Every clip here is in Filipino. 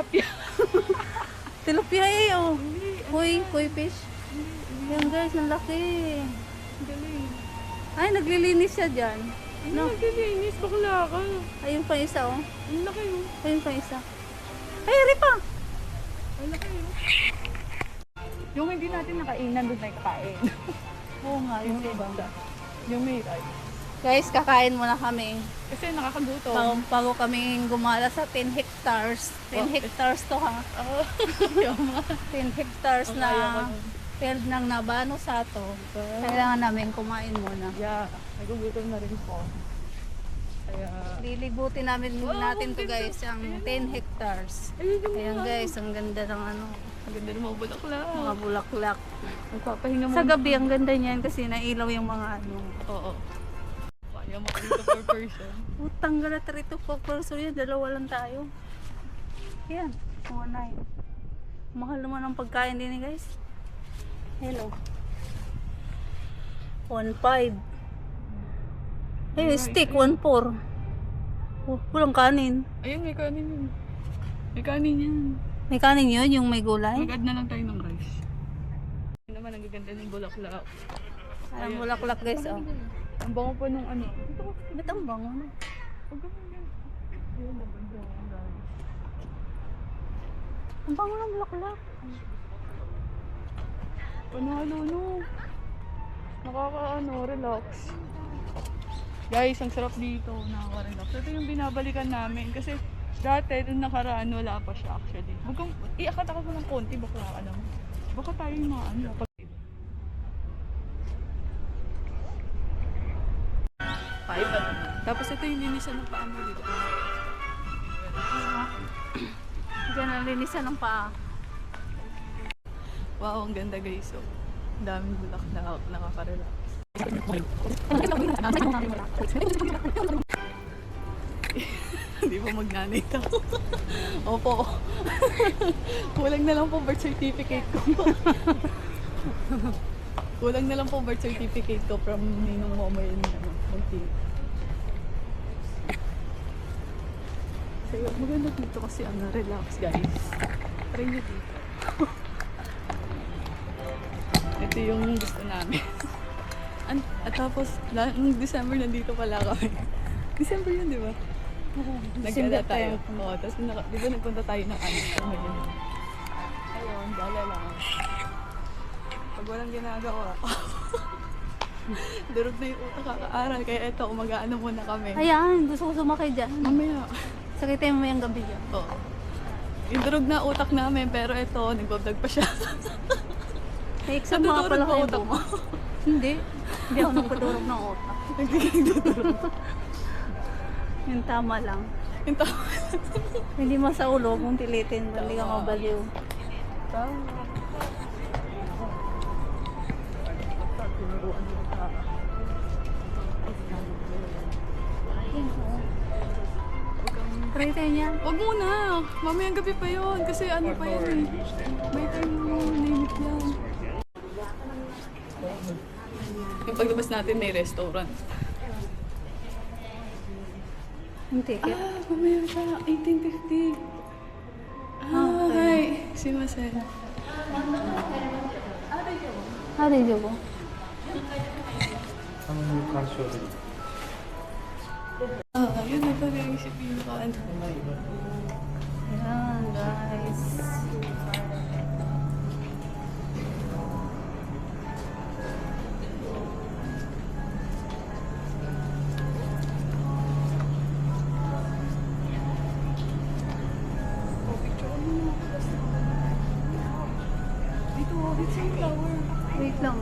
Tilapia. Tilapia eh, oh. Hindi. Koi fish. Yan guys, ang laki. Ang galing. Ay, naglilinis siya dyan. Ano naglilinis? Bakla ka. Ayun pa isa, oh. Ang laki oh. Ayun pa isa. Ay, Ripa! Ang laki oh. Yung hindi natin nakainan, doon tayo kakain. Oo nga, yung iba. Yung may rice. Guys, kakain muna kami. Kasi nakakagutom. Bago kami gumala sa 10 hectares. 10 hectares to ha. Oo. 10 hectares Okay, na ako. field ng Nabano Sato. Kailangan namin kumain muna. Yeah, nagugutom na rin po. Kaya... Lilibutin natin to guys, ang 10 hectares. Ayan guys, ang ganda ng ano, Ang ganda ng mga bulaklak. mga bulaklak. Magpapahinga mo. Sa gabi, ang ganda niyan kasi nailaw yung mga ano. Oo. Kaya makalito per person. Utang gala 3 to 4 person yan, dalawa lang tayo. Yan, mga 9. Mahal naman ang pagkain din guys. Hello. 1.5. Hey, steak 1.4. Oh, walang kanin. Ayun, may kanin yun. May kanin yan. May kanin yun, yung may gulay. Mag-add na lang tayo ng rice. Yun naman, ang gaganda ng bulaklak. Ang bulaklak guys, oh. Ang bango pa nung ano. Ba't ang bango na? Ang ganda. Ayun, maganda. Ang bango ng bulaklak. Panalo, no. Nakaka-ano, relax. Guys, ang sarap dito. Nakaka-relax. Ito yung binabalikan namin. Kasi dati, nung nakaraan, wala pa siya actually. Iakata ko ng konti, baka alam. Baka tayo yung mga ano. Tapos ito yung linisan ng paa mo dito. Diyan ang linisan ng paa. Wow, ang ganda guys. So, ang daming bulaklak, nakaka-relax. Hindi pa magnanay tao. Opo. Kulang na lang po birth certificate ko. Kulang na lang po birth certificate ko from Ninong Momoy and mag-team. So, maganda dito kasi relax guys. Try nyo dito. Ito yung gusto namin. At tapos, noong December nandito pala kami. December yun, di ba? Nagkala tayo. Oo, tapos di ba nagpunta tayo ng ano? Ayun, gala lang. Pag walang ginagawa, durog na yung utak kakaaral. Kaya ito, umaga-ano muna kami. Ayan, gusto ko sumakay dyan. Mamaya. Sakitin mo yung gabi dyan. Oo. Yung durog na utak namin, pero ito, nagbablog pa siya. May exam mga pala kayo utak mo. Hindi. Hindi ako nagkadurog ng utak. Nagdudurog. Yung tama lang. Yung tama. Hindi mo sa ulo kung pilitin mo. Hindi ka mabaliw. Tama. Try tayo niya. Wag muna. Mamayang gabi pa yun. Kasi ano pa yan eh. May time mo. Limit yan. Yung paglabas natin may restaurant. Hindi. Mamaya siya. 1850. Okay. Simasen. Hari jogo. Yun na pala yung isipin ko. Ayan guys. Dito, it's yung flower. Wait lang.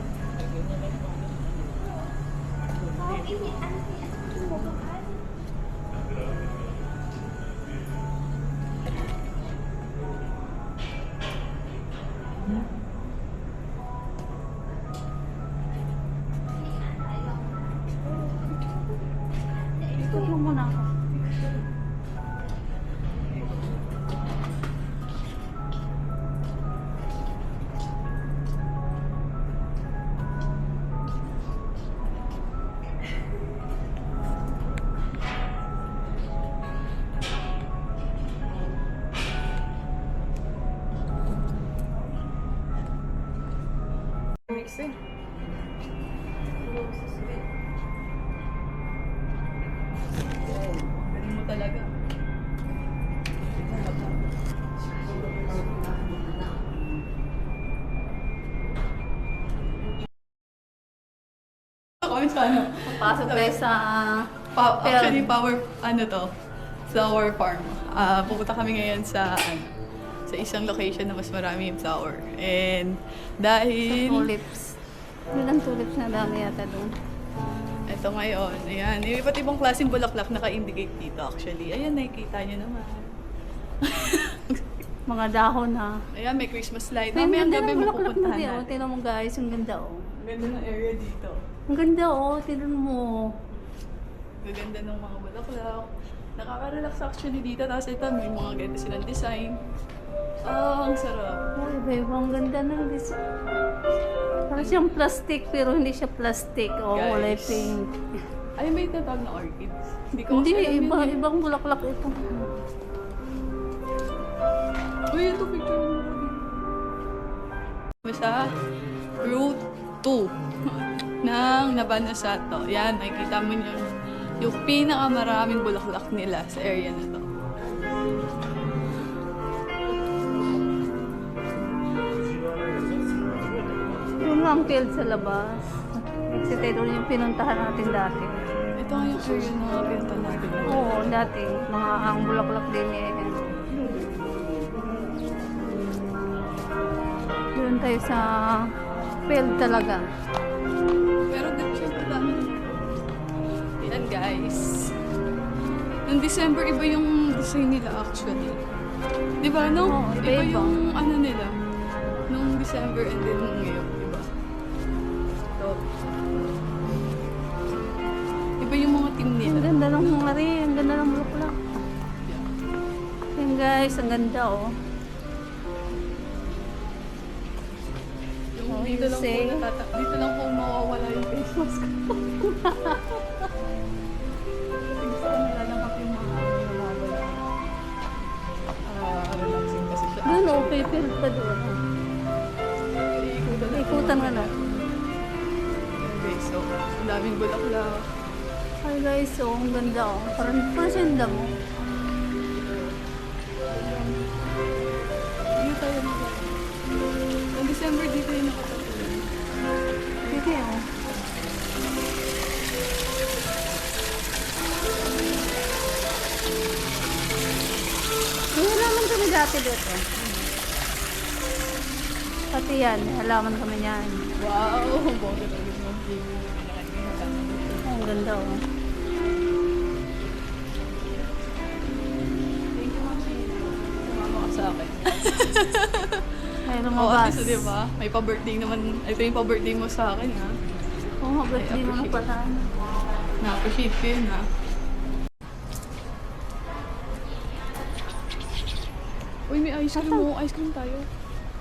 Tulong mo na ako. eh. Galing mo talaga. Kami sa ano? Pasok tayo sa... Actually, ano to? Flower farm. Pupunta kami ngayon sa isang location na mas marami yung flower. And dahil... tulips. Ilang tulips na dami yata doon. Ito ngayon, ayan. Yung iba't ibang klaseng bulaklak naka-indicate dito actually. Ayan, nakikita nyo naman. Mga dahon na. Ayan, may Christmas light. Ang Mamayang ganda gabi ng mo bulaklak pupuntahan natin. natin. Tingnan mo guys, ang ganda oh. Ang ganda ng area dito. Ang ganda oh, tingnan mo. Gaganda ng mga bulaklak. Nakaka-relax actually dito. Tapos ito, may mga ganda silang design. Ang sarap. Oh, iba-iba ang ganda ng design. Parang siyang plastic pero hindi siya plastic. Oh, Guys. kulay pink. Ay, may tatawag na orchids. Hindi ko Hindi, kasi alam yun eh. ibang bulaklak ito. Uy, ito picture mo na sa Route 2 ng Nabanasato. Yan, makikita mo yung pinakamaraming bulaklak nila sa area na to. Yung ang field sa labas. Kasi ito yung pinuntahan natin dati. Ito nga yung area na pinta natin. Oo, dati. Mga ang bulaklak din eh. Doon tayo sa field talaga. Pero syempre dami naman. Yan guys. Noong December, iba yung design nila actually. Di ba, no? Oo, Iba iba-iba. yung ano nila. Noong December and then ngayon, di ba? So, iba yung mga team Ang nila. ganda ng mga rin. Ang ganda ng bulaklak. Yan guys, ang ganda oh. Yung Oh, dito you lang say? po dito lang po mawawala yung face mask ko. Gusto ko nalalangap yung mga nawawala. Relaxing kasi siya. Doon oh, may field pa doon. Ikutan nga na. Okay, so, ang daming bulaklak. Hi guys, oh, ang ganda oh. Parang siyang damo. Dito tayo na. Ang December dito yung nakatatuloy. Dito oh. May halaman kami dati dito. Pati yan, may halaman kami yan. Wow! Bongga talaga yung view. Oh, ang ganda oh. Thank you, Mami. Sumama ka sa akin. May Oo, lumabas. at least, di ba? May pa-birthday naman. Ito yung pa-birthday mo sa akin, ha? Oo, oh, birthday mo na pala. Na-appreciate ko yun, ha? Uy, may ice cream mo. Ice cream tayo.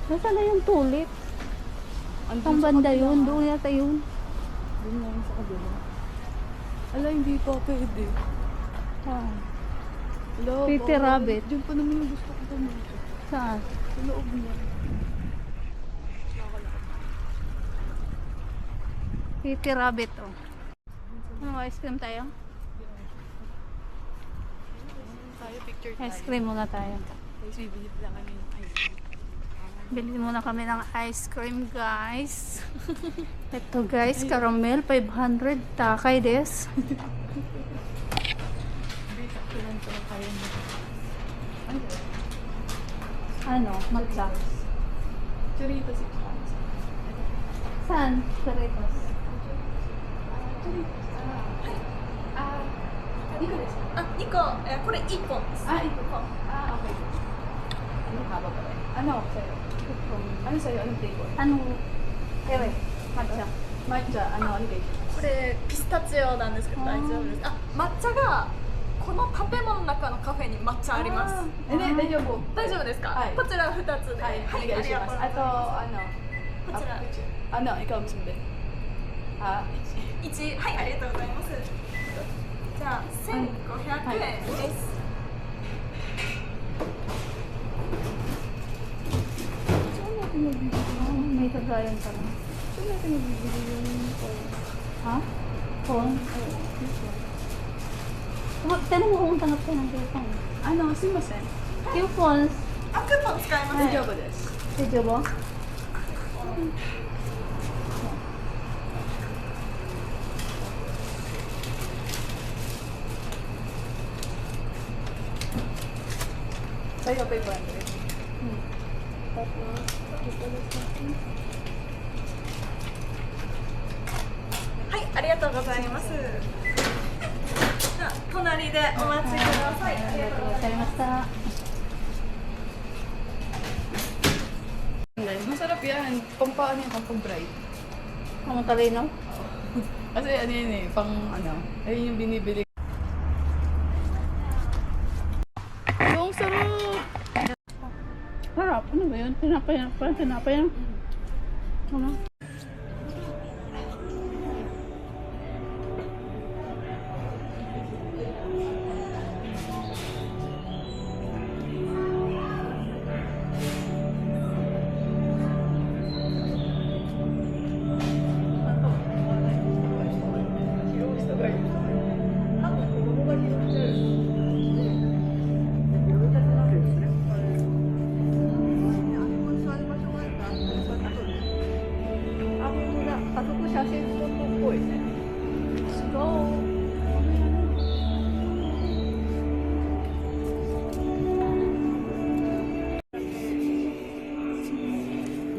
Nasaan na yung tulip? Andun Ang sa banda kabila. yun, doon yata yun. Doon lang sa kabila. Ala, hindi pa pwede. Ah, Ala, Pretty bawal. rabbit. Diyan pa naman yung gusto ko pumunta. saan? Sa loob niya. Pretty rabbit oh. Ano, ice cream tayo? Tayo, picture tayo. Ice cream muna tayo. Guys, bibili lang kami ng ice cream. Bili muna kami ng ice cream guys. Ito guys, caramel 500 takay des. Kailan ko na tayo nito. Ano, matcha. Churritos, 6 pounds. Saan? Choritos. Churritos. 2個ですか？あ、2個、これ1本です。 1個。Okay. Ano haba pa rin? Ano sa'yo? Ano sa'yo? Anong flavor? Ano? Ewe, matcha. Matcha. Ano flavor? これピスタチオなんですけど大丈夫です。あ、抹茶がこの建物の中のカフェに抹茶あります。Hindi,大丈夫。大丈夫ですか？はいこちら2つで。はい、はい、お願いします。あと、こちらikaw gusto mo din? 1、はい、ありがとうございます。じゃあ1500円です。 May kagayan pa lang. natin nabibili yung phone? Ha? Phone? Oo, yung phone. Tanong mo kung tanggap ka ng phone. Ano, sumasen? Yung phones, あ、クーポン使いま Ay, す。 jokeです。 video ba? Sa'yo, 500. はい、ありがとうございます。じゃあ隣でお待ちください。ありがとうございます。 Salimasta. Guys, masarap yan. Pang paano yan, pang bright. Ang talino? Kasi ano yun eh, pang ano, ayun yung binibili. Yung sarap! Harap, ano ba yun? Tinapay yan. Parang tinapay yan. Ano? Let's go!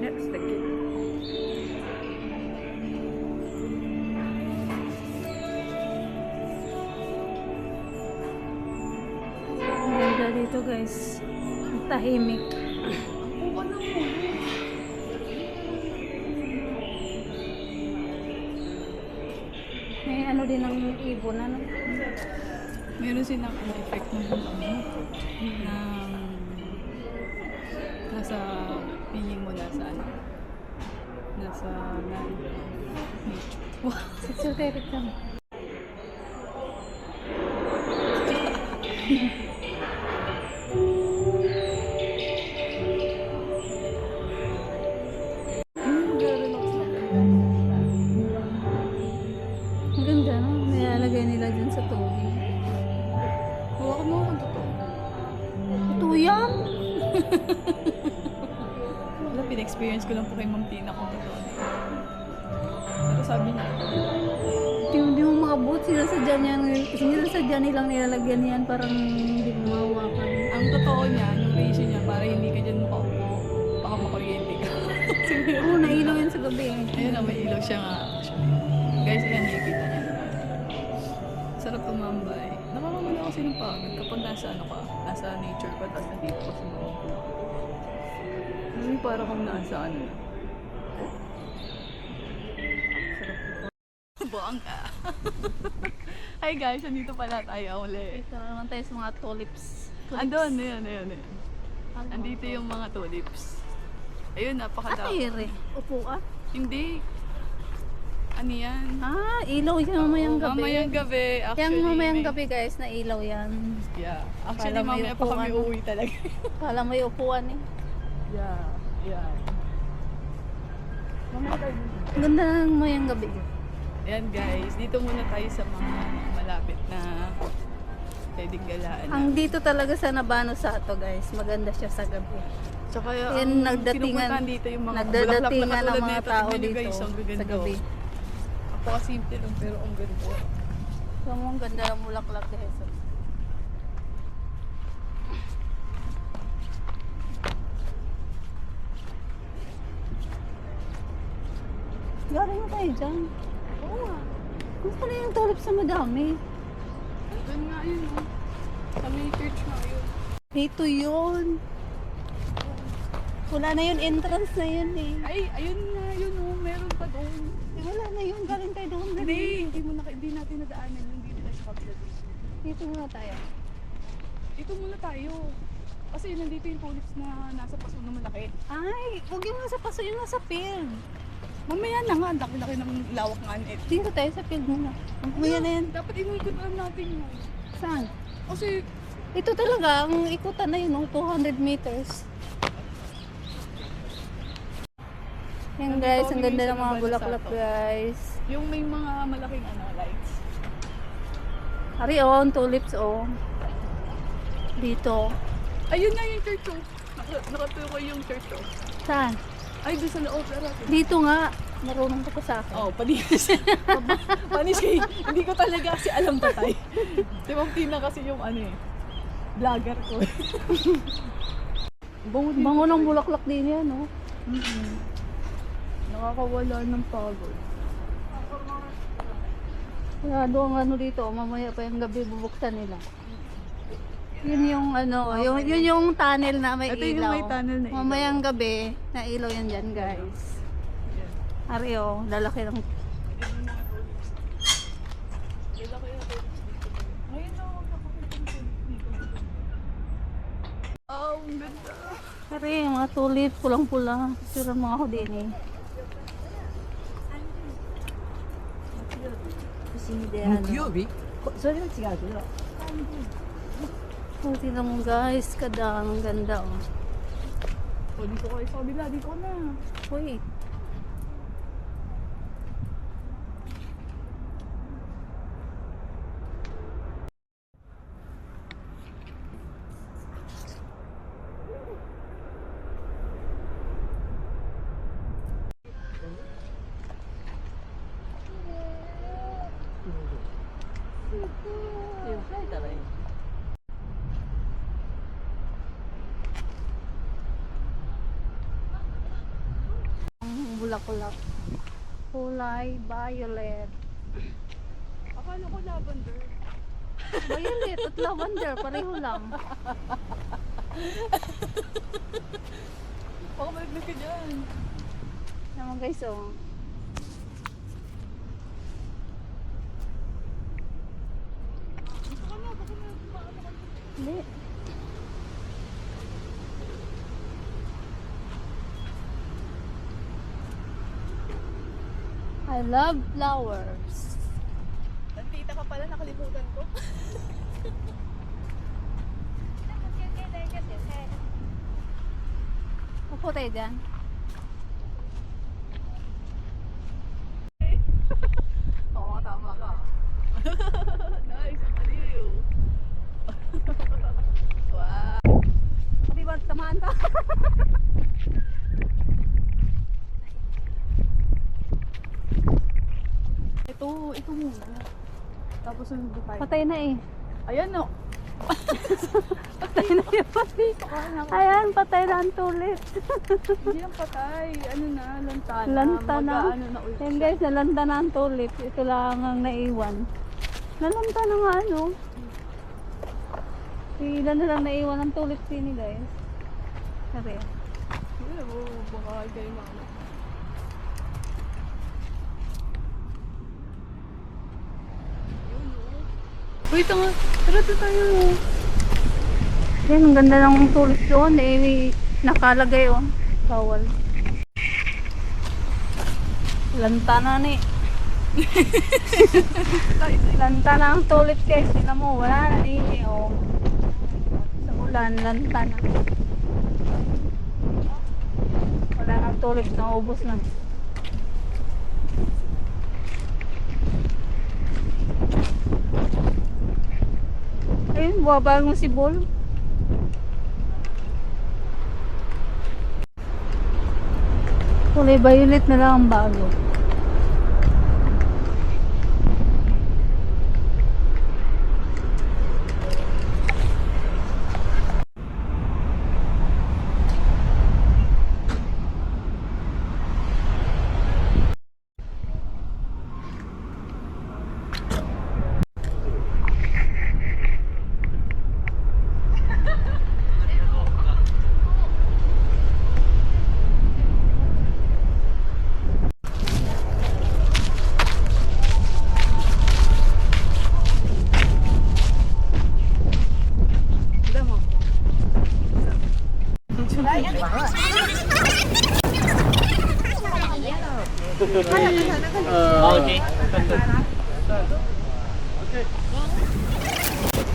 Next, the kid. Ang ganda dito guys. Ang tahimik. Buka na mo. May ano din ng ibon ano. Meron silang ano, effect ng nasa feeling mo nasa ano, nasa nature. Wow! Picture tayo picture. Relax na Ang ganda no? Nilalagay nila dyan sa tubig. Huwag mo kung totoo. Ito yan! Wala, pin-experience ko lang po kay Ma'am Tina kung totoo. Pero sabi niya, Hindi mo makabot. Sinasadya nilang nilalagyan yan parang hindi mo mahawakan. ang totoo niya, yung ratio niya, para hindi ka dyan makaupo, baka makuryente ka. Oo, nailaw yan sa gabi. Ayun na, may ilaw siya nga. Guys, ayan, nakikita niya. Sarap tumambay. Nakakawala kasi ng pagod kapag nasa ano ka, nasa nature ka, tapos nandito ka sa mga puno. Kasi para kung nasa ano na. Sarap. Bongga. Hi guys, nandito pala tayo uli. Ito naman tayo sa mga tulips. Andun, ayan. Andito yung mga tulips. Ayun, napakadami. Ay, upuan. Hindi. Ano yan? Ah, ilaw yan mamayang Oo, gabi. Mamayang gabi. Actually, Yung mamayang may- gabi guys, na ilaw yan. Yeah. Actually, Kala may mamaya pa kami upuan. uuwi talaga. Kala may upuan eh. Yeah. Mamaya tayo. Ang ganda ng mamayang gabi. Ayan guys, dito muna tayo sa mga malapit na pwedeng galaan. Ang dito talaga sa Nabano Sato guys, maganda siya sa gabi. Tsaka Yan, ang pinupuntahan dito yung mga bulaklak na nagdadatingan ng katulad mga nito. tao Tignan nyo dito guys, ang sa gaganda. gabi. Napakasimple lang pero ang ganda. So, ang ganda ng bulaklak guys. Galing mo tayo dyan. Oo nga. Gusto na yung tulips na madami. Doon nga yun. Oh. Sa may church nga yun. Dito yun. Wala na yun, entrance na yun eh. Ay, ayun nga yun. Oh. Meron pa doon. Eh, wala na yun, galing tayo doon. Hindi natin nadaanan yun. Dito tayo sa kabila dito. Dito muna tayo. Dito muna tayo. Kasi nandito yung tulips na nasa paso na malaki. Ay, huwag yung nasa paso, yung nasa field. Mamaya na nga, ang laki-laki ng lawak nga nito. Dito tayo sa field muna. Mamaya na yan. Dapat inuikot lang natin yun. Saan? Kasi, Ito talaga, ang ikutan na yun, 200 meters. Yan Nandito guys, kami ang ganda sa ng mga Laban bulaklak Sato. guys. Yung may mga malaking lights. Ari oh, ang tulips oh. Dito. Ayun nga yung church oh. Nakatukoy yung church oh. Saan? Ay, doon sa loob. Natin. Dito nga. Marunong ka pa sa akin. Oh, panis. Panis kay, hindi ko talaga kasi alam tatay. Si Ma'am Tina kasi yung ano eh, vlogger ko. Bango ng bulaklak din yan oh. Nakakawala ng pagod. Sarado ang ano dito, mamaya pa yung gabi bubuksan nila. Yun yung ano, yun yung tunnel na may Ito yung ilaw. may tunnel na ilaw. Mamayang gabi, na ilaw yan dyan guys. Ari oh, lalaki ng... Oh, ang ganda. Ari, mga tulip, pulang-pula. Picturean mo ako din eh. Oh, tingnan mo guys, kadang ang ganda oh. Oh, dito kayo sa kabila, dito na. Uy, ang bulaklak. Kulay violet. Akala ko lavender. Violet at lavender, pareho lang. Baka malaglag ka dyan. Naman guys oh. Hindi. I love flowers. Nandita ka pala, nakalimutan ko. Upo tayo dyan. Oo, tama ka. Nice, ang aliw. Wow. Di ba tamaan ka? Ito muna. Tapos yung tayo. Patay na eh. Ayan no. Patay na yung patay. Ayan, patay na ang tulip. Hindi lang patay. Ano na, lantana. Lantana. Mag-ano na ulit. Yan guys, nalanta na ang tulip. Ito lang ang naiwan. Nalanta na nga ano. Ilan na lang naiwan ang tulip sini guys. Sabi. Baka kayo mga Wait, nga. Tara doon tayo. Yan, ang ganda ng tulip doon. Eh, nakalagay oh. Bawal. Lantana ni. Lantana ang tulip guys. Tingnan mo, wala na eh. Oh. Sa ulan, lantana. Wala na tulip, naubos na. Ayun, buwabang si Bol. Kulay violet na lang ang bago.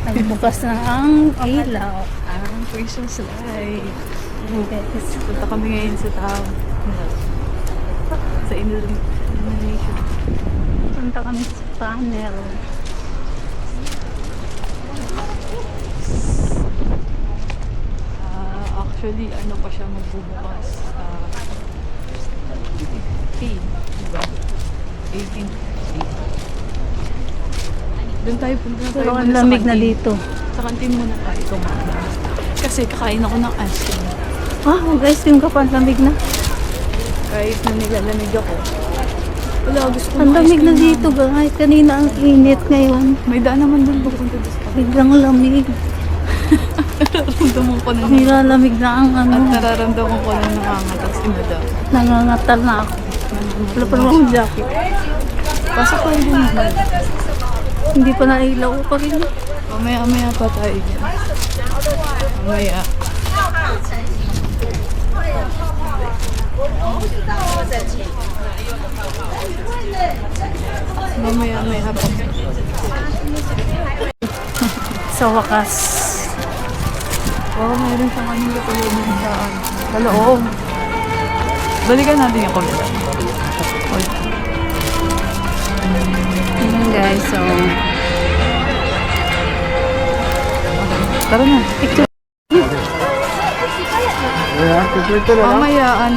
Nagbukas na ang ilaw. Ang Christmas light. Guys. Punta kami ngayon sa town. sa Indonesia. Punta kami sa tunnel. Actually, ano pa siya magbubukas? 18, diba? 18. Doon tayo punta na tayo. Pero ang muna sa lamig na kantin. dito. Sa kantin muna tayo kumain. Kasi kakain ako ng ice cream. Ah, mag-ice cream ka pa. Ang lamig na. Kahit na nilalamig ako. Wala, gusto ko Ang ng ice lamig na cream dito, guys. Kanina ang init ngayon. May daan naman doon papunta doon sa Biglang lamig. nararamdaman ko na Nilalamig na ang at ano. nararamdaman ko na nangangatak si madam. Nangangatal na ako. Wala pa naman akong jacket. Pasok ko yung naman. Hindi pa nailaw pa rin. Mamaya pa tayo dyan. Mamaya. Mamaya pa. Sa wakas. Oo, mayroon siyang kanila pa yun sa loob. Balikan natin yung kumila. Ayan guys, so Tara na. picture. Mamaya,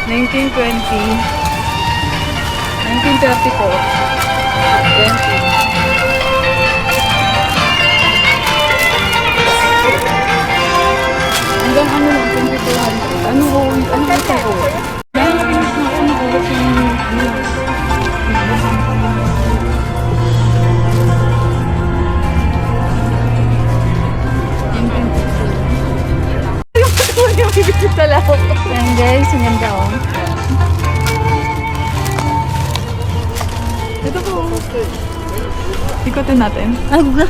1920, 1934, 20. Hanggang lang, 2200. Ano kasi ko? Dahil pinis na ako nakulat yung yung bibigit sa laho. Ayan guys, ang ganda oh. Ito po. Ikutin natin. Ay, bugla.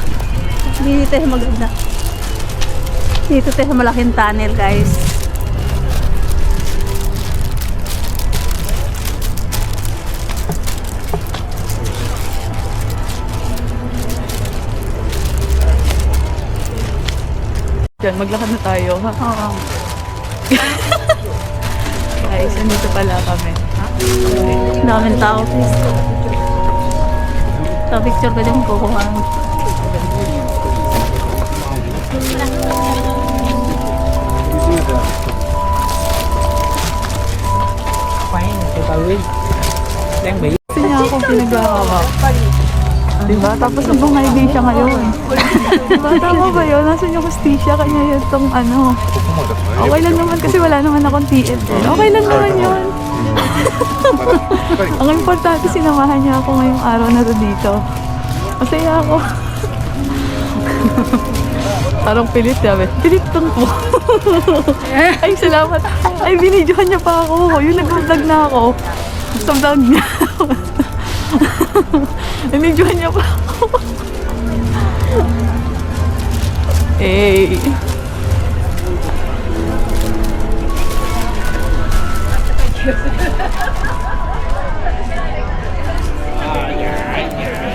Dito tayo maganda. Dito tayo sa malaking tunnel guys. Diyan, maglakad na tayo, ha? Oo. Guys, nandito pala kami. Ha? Daming tao guys. Sa picture ko din kukuha. Kasi niya akong pinag-aawak. Diba? Tapos nabang ID siya ngayon. Diba? Tama ba yun? Nasaan yung hostisya? Kanya yun itong ano. Okay lang naman kasi wala naman akong TF. Okay lang naman yun. Ang importante, sinamahan niya ako ngayong araw na to dito. Masaya ako. Parang pilit, sabi. Pilit tong po. Ay, salamat. Ay, binidyohan niya pa ako. Yung nag-vlog na ako. Sa vlog niya. Binidyohan niya pa ako. Hey.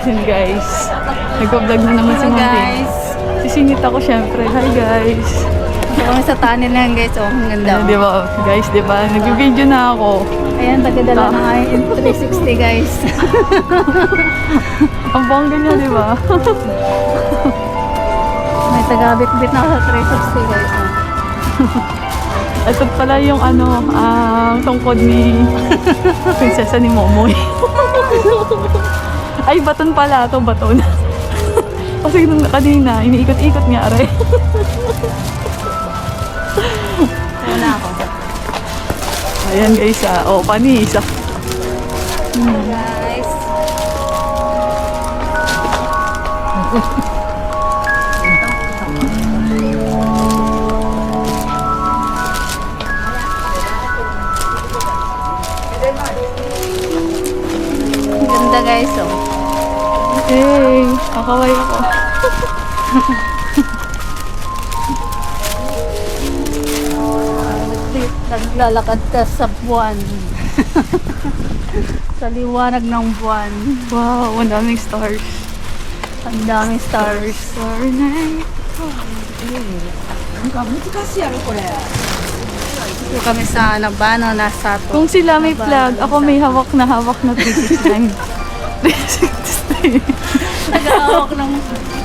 Yun guys. Nag-vlog na naman si Hello, Mami. guys. Sisingit ako syempre. Hi guys. Ito kami sa tunnel na yan guys. Oh, ang ganda. Ano, di ba? Guys, di ba? Nag-video na ako. Ayan, tagadala ng i360 guys. Ang bongga niya, di ba? May tagabit-bit na ako sa 360 guys. Oh. Ito pala yung tungkod ni prinsesa ni Momoy. Ay, baton pala ito, baton. Kasi nung kanina, iniikot-ikot nga aray. Una ako. Ayan guys, panis. Guys. Ang ganda guys oh. Hey, kakaway ako. Naglalakad ka sa buwan. Sa liwanag ng buwan. Wow, ang daming stars. Ang daming stars. Star night. Dito kami sa Nabano, nasa to. Kung sila may flag, ako may hawak na 369. 369. Nag-aawak ng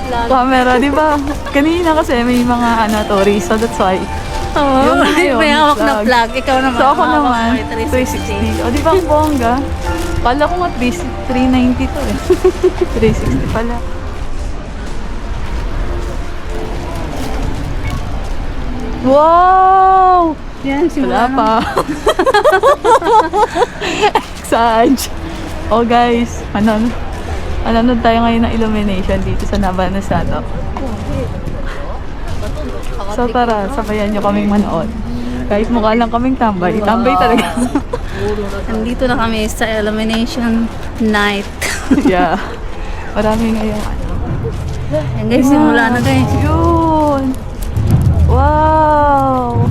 flag. Camera, di ba? Kanina kasi may mga tourists, so that's why. Oo, Yung ngayon, may hawak na flag. flag. Ikaw naman. So ako hawak naman, mo yung 360. O di ba ang bongga? Kala ko nga 390 to eh. 360 pala. Wow! Yan, Wala simula pa. Exage. Oh guys, manonood tayo ngayon ng illumination dito sa Nabanasado. So tara, sabayan nyo kaming manood. Kahit mukha lang kaming tambay. Tambay talaga. Nandito na kami sa illumination night. Yeah. Marami ngayong Yan guys, simula na guys. Yun. Wow.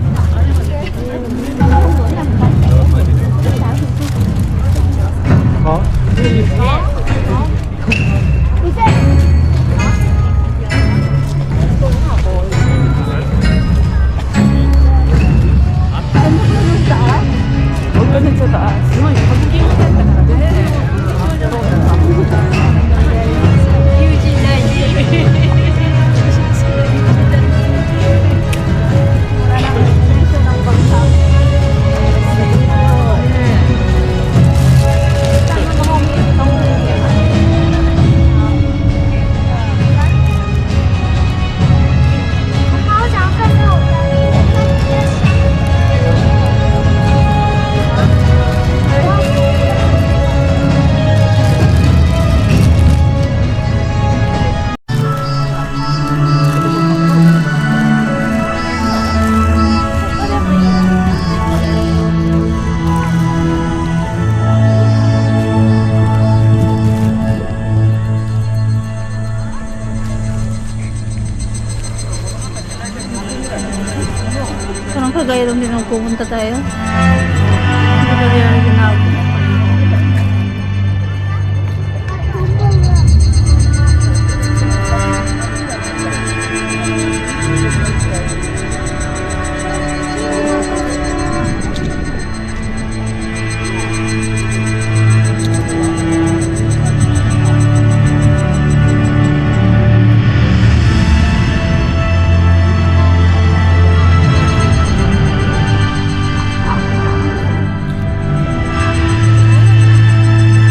Huwag ka sa taas. Parang kagaya lang din nung pumunta tayo. Hindi ba din ang ginagawa?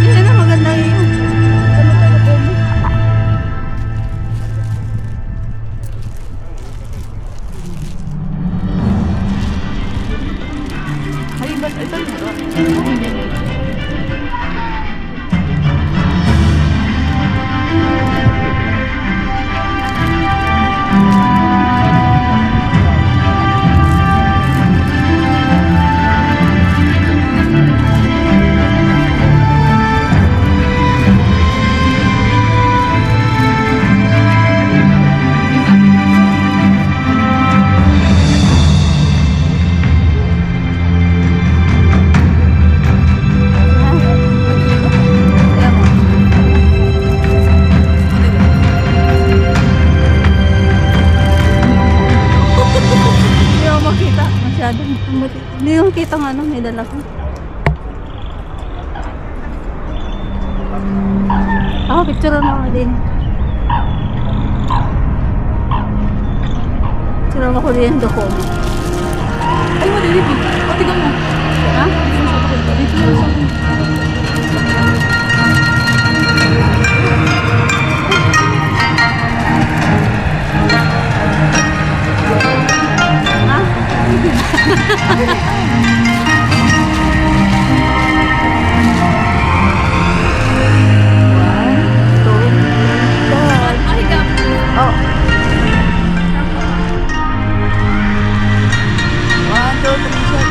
Yan na, maganda yun. Ay, ba't ito? Kaya mo. Hindi ako makita masyado. Hindi ko makita ng ano, may dala ko. Ako, picture mo ako din. Picture mo ko din yung doko mo. Ay, madilim eh. O, tignan mo. Ha? Dito lang sa akin. Oh. 1, 2, 3, shot.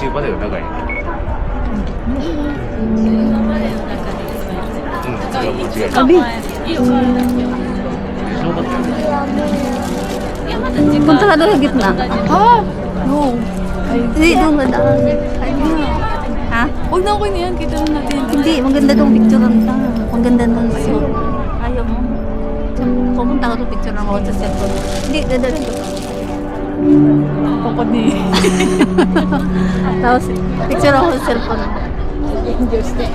いう場での中に。今までの中で一番うん、それは間違いない。一番前色変わるだけよ。そうだったよね。いやまだ時間 Punta ka doon sa gitna. Ah! No! Ay, Hindi, doon ka daan. Ha? huwag na okay na yan. Kita lang natin. Hindi, maganda doon picturean ka. Maganda doon sa... Ayaw mo. Pupunta ka doon picturean mo sa cellphone. Hindi, dadalhin ko. Kapag ni... Tapos, picturean ko sa cellphone. Diyos na.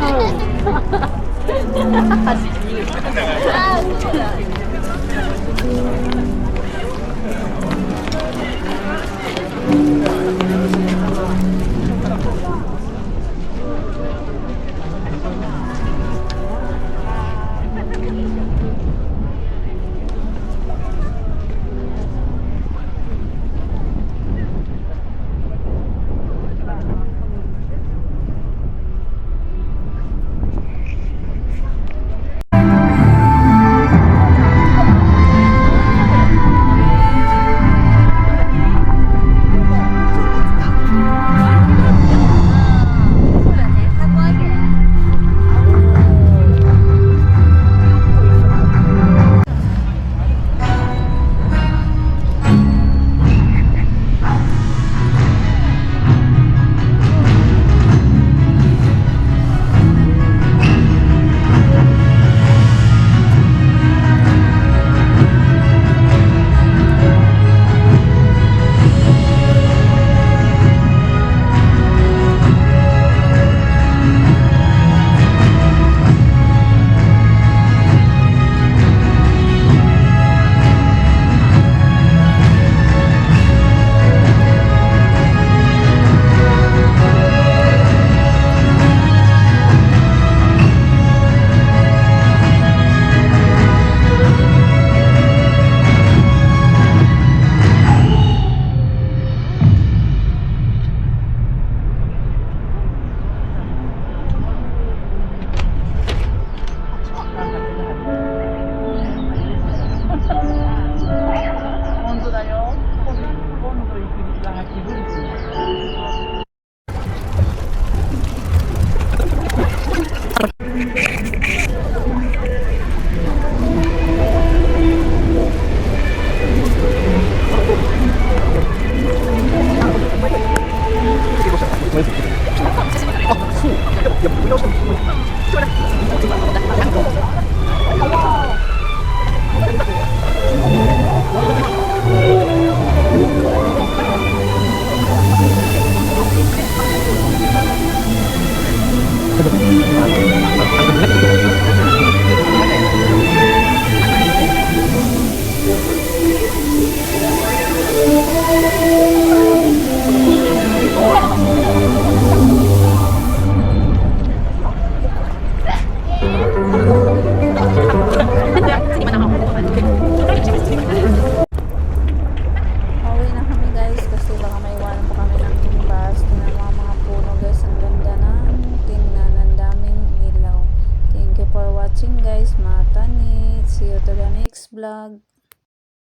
Pauwi na kami guys kasi baka may iwanan pa kami ng bus. Tingnan mo ang mga puno guys. Ang ganda na. Tingnan, ang daming ilaw. Thank you for watching guys. Mata ni. See you to the next vlog.